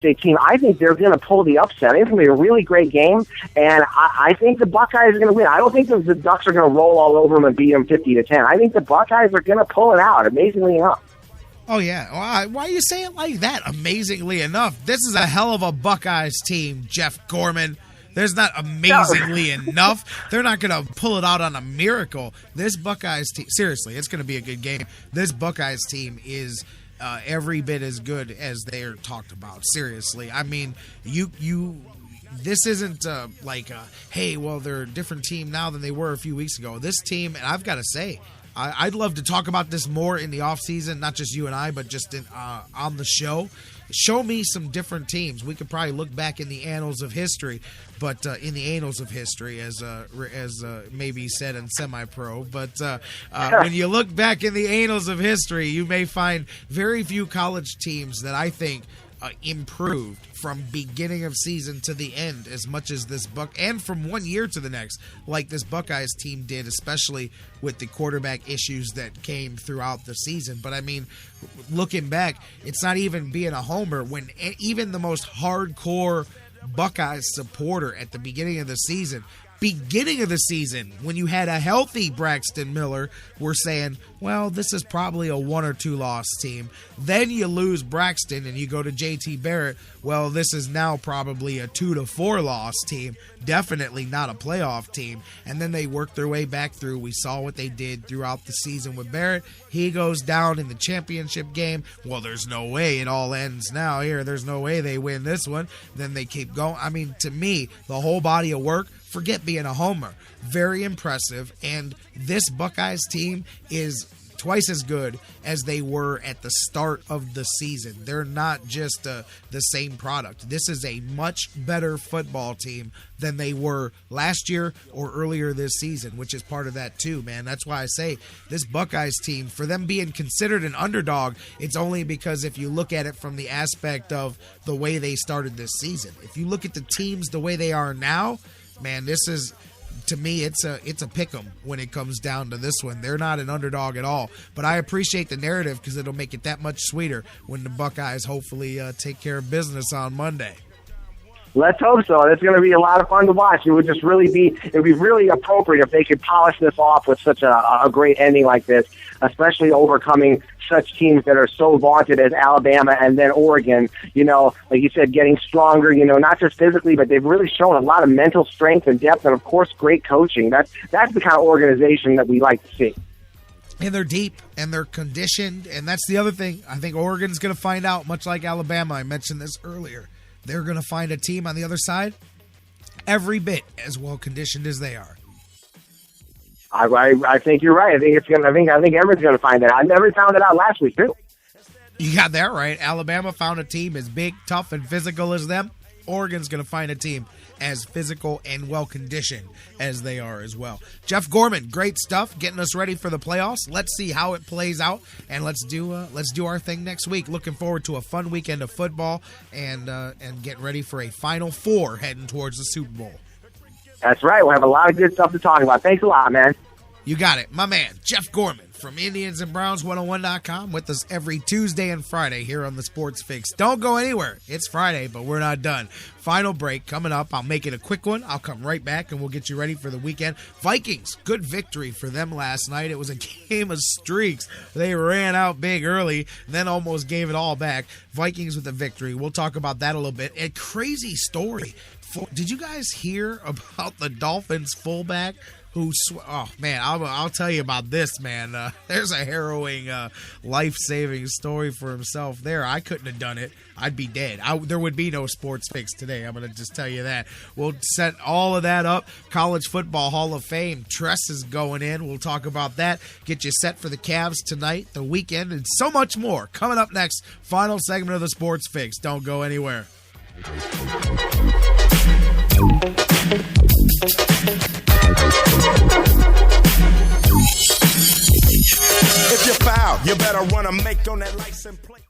State team. I think they're going to pull the upset. I think it's going to be a really great game, and I think the Buckeyes are going to win. I don't think the Ducks are going to roll all over them and beat them 50-10. I think the Buckeyes are going to pull it out, amazingly enough. Oh, yeah. Why you say it like that, amazingly enough? This is a hell of a Buckeyes team, Jeff Gorman. There's not amazingly enough. They're not going to pull it out on a miracle. This Buckeyes team, seriously, it's going to be a good game. This Buckeyes team is every bit as good as they are talked about. Seriously. I mean, this isn't hey, well, they're a different team now than they were a few weeks ago. This team, and I've got to say, I'd love to talk about this more in the offseason, not just you and I, but just on the show. Show me some different teams. We could probably look back in the annals of history, but in the annals of history, as maybe said in semi-pro. But when you look back in the annals of history, you may find very few college teams that I think improved from beginning of season to the end as much as this and from one year to the next, like this Buckeyes team did, especially with the quarterback issues that came throughout the season. But I mean, looking back, it's not even being a homer when even the most hardcore Buckeyes supporter at the beginning of the season, when you had a healthy Braxton Miller, were saying, well, this is probably a 1 or 2 loss team. Then you lose Braxton and you go to JT Barrett. Well, this is now probably a 2 to 4 loss team. Definitely not a playoff team. And then they work their way back through. We saw what they did throughout the season with Barrett. He goes down in the championship game. Well, there's no way it all ends now here. There's no way they win this one. Then they keep going. I mean, to me, the whole body of work, forget being a homer. Very impressive. And this Buckeyes team is twice as good as they were at the start of the season. They're not just the same product. This is a much better football team than they were last year or earlier this season, which is part of that too, man. That's why I say this Buckeyes team, for them being considered an underdog, it's only because if you look at it from the aspect of the way they started this season. If you look at the teams the way they are now, man, this is, to me, it's a pick'em when it comes down to this one. They're not an underdog at all, but I appreciate the narrative because it'll make it that much sweeter when the Buckeyes hopefully take care of business on Monday. Let's hope so. It's going to be a lot of fun to watch. It would be really appropriate if they could polish this off with such a great ending like this, especially overcoming such teams that are so vaunted as Alabama and then Oregon, like you said, getting stronger, not just physically, but they've really shown a lot of mental strength and depth and, of course, great coaching. That's the kind of organization that we like to see. And they're deep, and they're conditioned, and that's the other thing. I think Oregon's going to find out, much like Alabama. I mentioned this earlier. They're going to find a team on the other side every bit as well conditioned as they are. I think you're right. I think everyone's going to find that. I never found it out last week too. You got that right. Alabama found a team as big, tough, and physical as them. Oregon's going to find a team as physical and well-conditioned as they are as well. Jeff Gorman, great stuff, getting us ready for the playoffs. Let's see how it plays out, and let's do our thing next week. Looking forward to a fun weekend of football and get ready for a Final Four heading towards the Super Bowl. That's right. We'll have a lot of good stuff to talk about. Thanks a lot, man. You got it. My man, Jeff Gorman from IndiansandBrowns101.com with us every Tuesday and Friday here on the Sports Fix. Don't go anywhere. It's Friday, but we're not done. Final break coming up. I'll make it a quick one. I'll come right back, and we'll get you ready for the weekend. Vikings, good victory for them last night. It was a game of streaks. They ran out big early, then almost gave it all back. Vikings with a victory. We'll talk about that a little bit. A crazy story. Did you guys hear about the Dolphins fullback oh man, I'll tell you about this, man. There's a harrowing, life-saving story for himself there. I couldn't have done it. I'd be dead. There would be no Sports Fix today. I'm going to just tell you that. We'll set all of that up. College Football Hall of Fame. Tressel is going in. We'll talk about that. Get you set for the Cavs tonight, the weekend, and so much more. Coming up next, final segment of the Sports Fix. Don't go anywhere. If you foul, you better run a make on that license plate.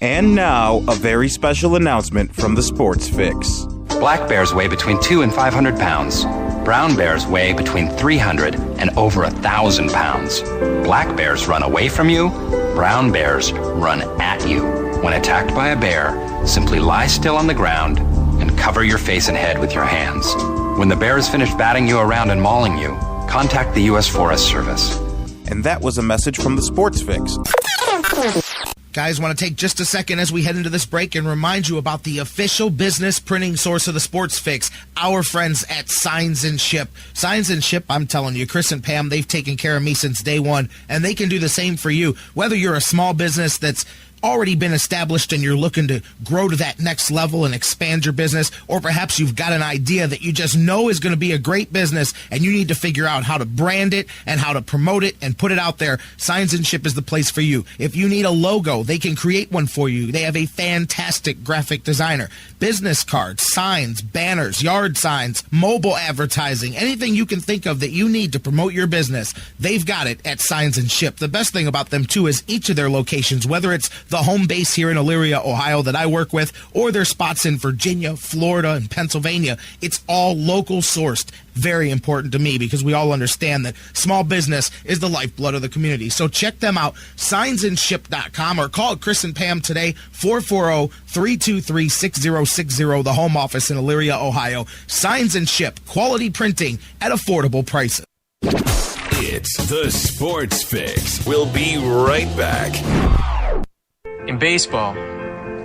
And now, a very special announcement from the Sports Fix. Black bears weigh between 200 and 500 pounds. Brown bears weigh between 300 and over 1,000 pounds. Black bears run away from you. Brown bears run at you. When attacked by a bear, simply lie still on the ground and cover your face and head with your hands. When the bear is finished batting you around and mauling you, contact the U.S. Forest Service. And that was a message from the Sports Fix. Guys, want to take just a second as we head into this break and remind you about the official business printing source of the Sports Fix, our friends at Signs and Ship. Signs and Ship, I'm telling you, Chris and Pam, they've taken care of me since day one, and they can do the same for you. Whether you're a small business that's already been established and you're looking to grow to that next level and expand your business, or perhaps you've got an idea that you just know is going to be a great business and you need to figure out how to brand it and how to promote it and put it out there, Signs and Ship is the place for you. If you need a logo, they can create one for you. They have a fantastic graphic designer. Business cards, signs, banners, yard signs, mobile advertising, anything you can think of that you need to promote your business, they've got it at Signs and Ship. The best thing about them, too, is each of their locations, whether it's the home base here in Elyria, Ohio that I work with, or their spots in Virginia, Florida, and Pennsylvania, it's all local sourced. Very important to me because we all understand that small business is the lifeblood of the community. So check them out, signsandship.com, or call Chris and Pam today, 440-323-6060, the home office in Elyria, Ohio. Signs and Ship, quality printing at affordable prices. It's the Sports Fix. We'll be right back. In baseball,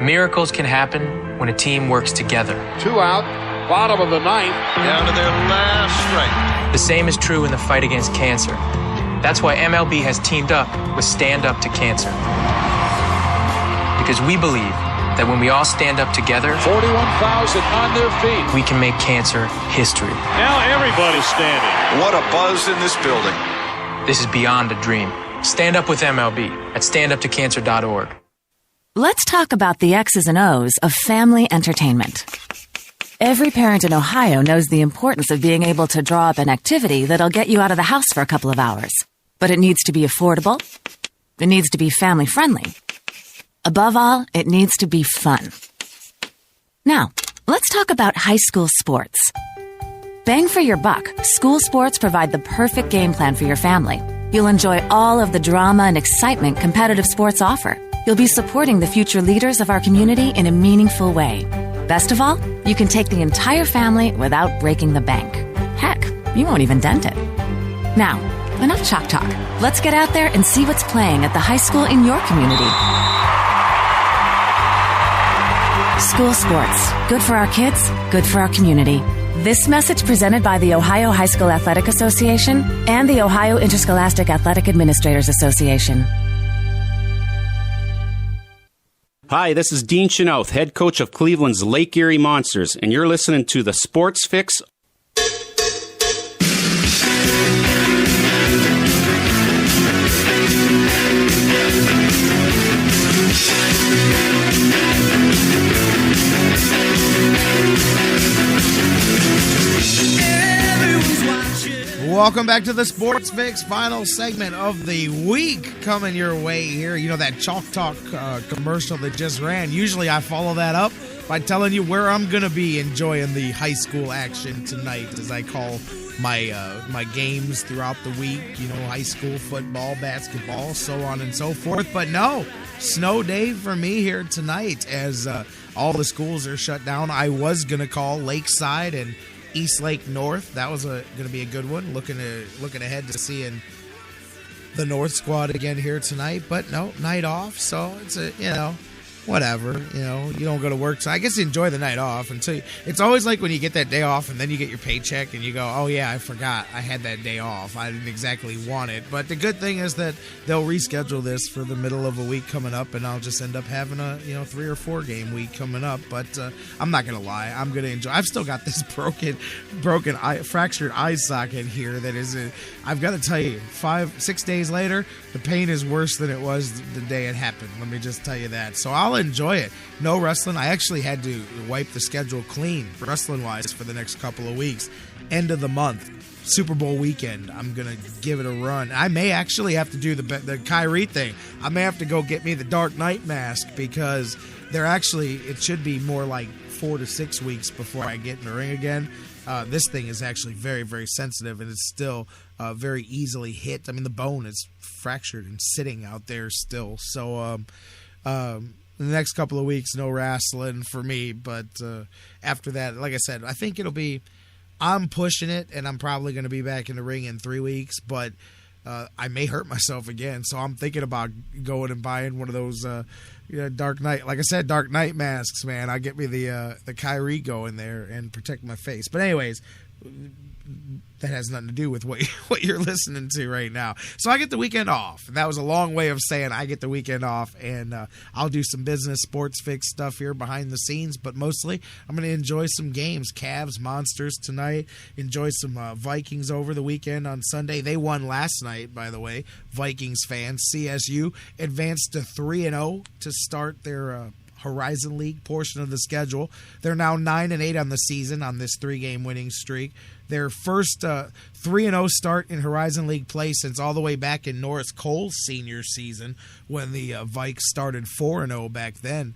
miracles can happen when a team works together. 2 out, bottom of the ninth, down to their last strike. The same is true in the fight against cancer. That's why MLB has teamed up with Stand Up to Cancer. Because we believe that when we all stand up together, 41,000 on their feet, we can make cancer history. Now everybody's standing. What a buzz in this building. This is beyond a dream. Stand up with MLB at standuptocancer.org. Let's talk about the X's and O's of family entertainment. Every parent in Ohio knows the importance of being able to draw up an activity that'll get you out of the house for a couple of hours. But it needs to be affordable. It needs to be family-friendly. Above all, it needs to be fun. Now, let's talk about high school sports. Bang for your buck, school sports provide the perfect game plan for your family. You'll enjoy all of the drama and excitement competitive sports offer. You'll be supporting the future leaders of our community in a meaningful way. Best of all, you can take the entire family without breaking the bank. Heck, you won't even dent it. Now, enough chalk talk. Let's get out there and see what's playing at the high school in your community. School sports. Good for our kids, good for our community. This message presented by the Ohio High School Athletic Association and the Ohio Interscholastic Athletic Administrators Association. Hi, this is Dean Chenoth, head coach of Cleveland's Lake Erie Monsters, and you're listening to the Sports Fix. Welcome back to the Sports Fix, final segment of the week coming your way here. You know that Chalk Talk commercial that just ran. Usually I follow that up by telling you where I'm going to be enjoying the high school action tonight, as I call my games throughout the week. You know, high school football, basketball, so on and so forth. But no, snow day for me here tonight as all the schools are shut down. I was going to call Lakeside and East Lake North. That was going to be a good one. Looking ahead to seeing the North squad again here tonight. But no, night off, so it's whatever. You don't go to work, so I guess you enjoy the night off until it's always like when you get that day off and then you get your paycheck and you go, oh yeah, I forgot I had that day off. I didn't exactly want it. But the good thing is that they'll reschedule this for the middle of a week coming up, and I'll just end up having a 3 or 4 game week coming up. But I'm not gonna lie, I'm gonna enjoy. I've still got this fractured eye socket here that is I've got to tell you, 5-6 days later, the pain is worse than it was the day it happened. Let me just tell you that. So I'll enjoy it. No wrestling. I actually had to wipe the schedule clean wrestling-wise for the next couple of weeks. End of the month, Super Bowl weekend, I'm going to give it a run. I may actually have to do the Kyrie thing. I may have to go get me the Dark Knight mask because it should be more like 4 to 6 weeks before I get in the ring again. This thing is actually very, very sensitive, and it's still very easily hit. I mean, the bone is fractured and sitting out there still. So, the next couple of weeks, no wrestling for me. But after that, like I said, I think I'm pushing it, and I'm probably going to be back in the ring in 3 weeks. But I may hurt myself again, so I'm thinking about going and buying one of those Dark Knight. Like I said, Dark Knight masks, man. I'll get me the Kyrie going there and protect my face. But anyways, that has nothing to do with what you're listening to right now. So I get the weekend off. That was a long way of saying I get the weekend off, and I'll do some business sports fix stuff here behind the scenes, but mostly I'm going to enjoy some games. Cavs, Monsters tonight. Enjoy some Vikings over the weekend on Sunday. They won last night, by the way. Vikings fans. CSU advanced to 3-0 to start their Horizon League portion of the schedule. They're now 9-8 on the season on this 3-game winning streak. Their first 3-0 start in Horizon League play since all the way back in Norris Cole's senior season when the Vikes started 4-0 back then.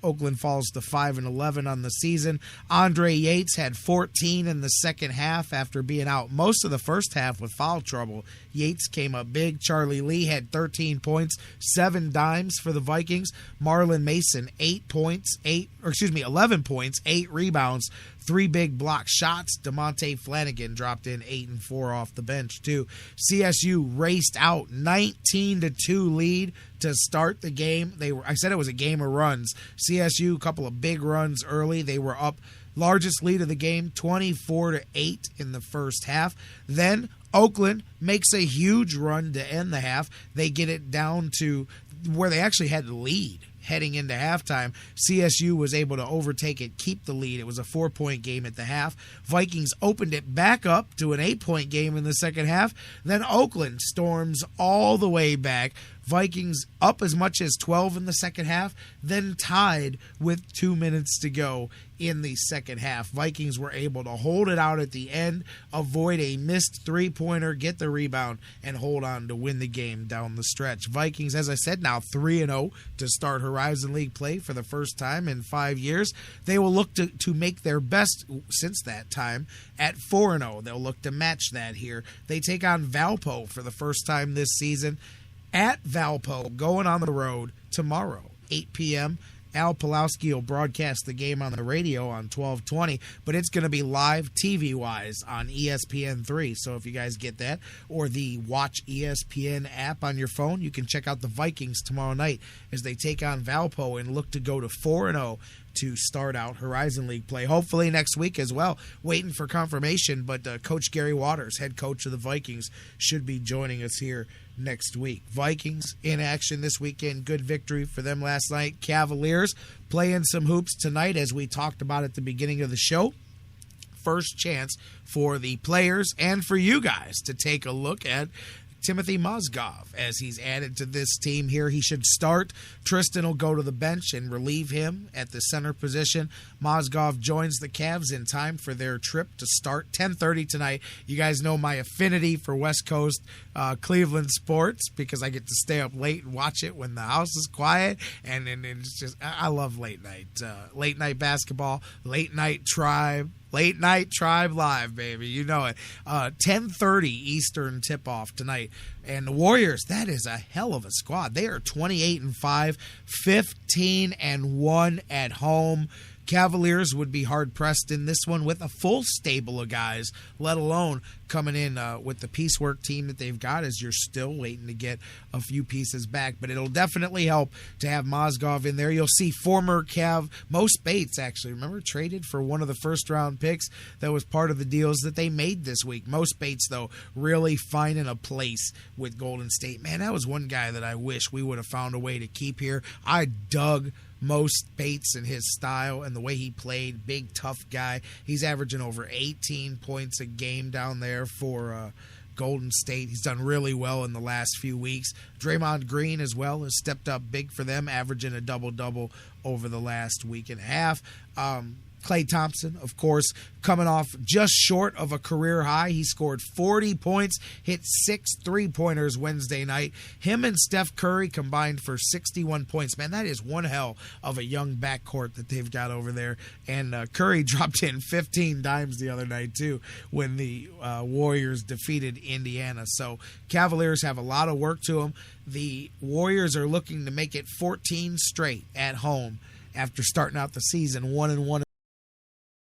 Oakland falls to 5-11 on the season. Andre Yates had 14 in the second half after being out most of the first half with foul trouble. Yates came up big. Charlie Lee had 13 points, 7 dimes for the Vikings. Marlon Mason 11 points, 8 rebounds, 3 big block shots. DeMonte Flanagan dropped in 8 and 4 off the bench too. CSU raced out 19-2 lead to start the game. I said it was a game of runs. CSU, a couple of big runs early. They were up, largest lead of the game, 24-8 in the first half. Then Oakland makes a huge run to end the half. They get it down to where they actually had the lead heading into halftime. CSU was able to overtake it, keep the lead. It was a 4-point game at the half. Vikings opened it back up to an 8-point game in the second half. Then Oakland storms all the way back. Vikings up as much as 12 in the second half, then tied with 2 minutes to go in the second half. Vikings were able to hold it out at the end, avoid a missed 3-pointer, get the rebound, and hold on to win the game down the stretch. Vikings, as I said, now 3-0 to start Horizon League play for the first time in 5 years. They will look to make their best since that time at 4-0. They'll look to match that here. They take on Valpo for the first time this season at Valpo, going on the road tomorrow, 8 p.m. Al Pulowski will broadcast the game on the radio on 1220, but it's going to be live TV-wise on ESPN3. So if you guys get that, or the Watch ESPN app on your phone, you can check out the Vikings tomorrow night as they take on Valpo and look to go to 4-0 to start out Horizon League play. Hopefully next week as well. Waiting for confirmation, but Coach Gary Waters, head coach of the Vikings, should be joining us here next week. Vikings in action this weekend. Good victory for them last night. Cavaliers playing some hoops tonight, as we talked about at the beginning of the show. First chance for the players and for you guys to take a look at Timothy Mozgov as he's added to this team here. He should start. Tristan will go to the bench and relieve him at the center position. Mozgov joins the Cavs in time for their trip to start 10:30 tonight. You guys know my affinity for West Coast Cleveland sports because I get to stay up late and watch it when the house is quiet, and it's just, I love late night basketball, late night Tribe Live, baby. You know it. 10:30 Eastern tip-off tonight. And the Warriors, that is a hell of a squad. They are 28-5, 15-1 at home. Cavaliers would be hard-pressed in this one with a full stable of guys, let alone coming in with the piecework team that they've got, as you're still waiting to get a few pieces back. But it'll definitely help to have Mozgov in there. You'll see former Cav, Mo Spates, actually, remember, traded for one of the first-round picks that was part of the deals that they made this week. Mo Spates, though, really finding a place with Golden State. Man, that was one guy that I wish we would have found a way to keep here. I dug Mo Spates and his style and the way he played. Big, tough guy. He's averaging over 18 points a game down there for Golden State. He's done really well in the last few weeks. Draymond Green as well has stepped up big for them, averaging a double-double over the last week and a half. Klay Thompson, of course, coming off just short of a career high. He scored 40 points, hit 6 3-pointers Wednesday night. Him and Steph Curry combined for 61 points. Man, that is one hell of a young backcourt that they've got over there. And Curry dropped in 15 dimes the other night, too, when the Warriors defeated Indiana. So Cavaliers have a lot of work to them. The Warriors are looking to make it 14 straight at home after starting out the season 1-1.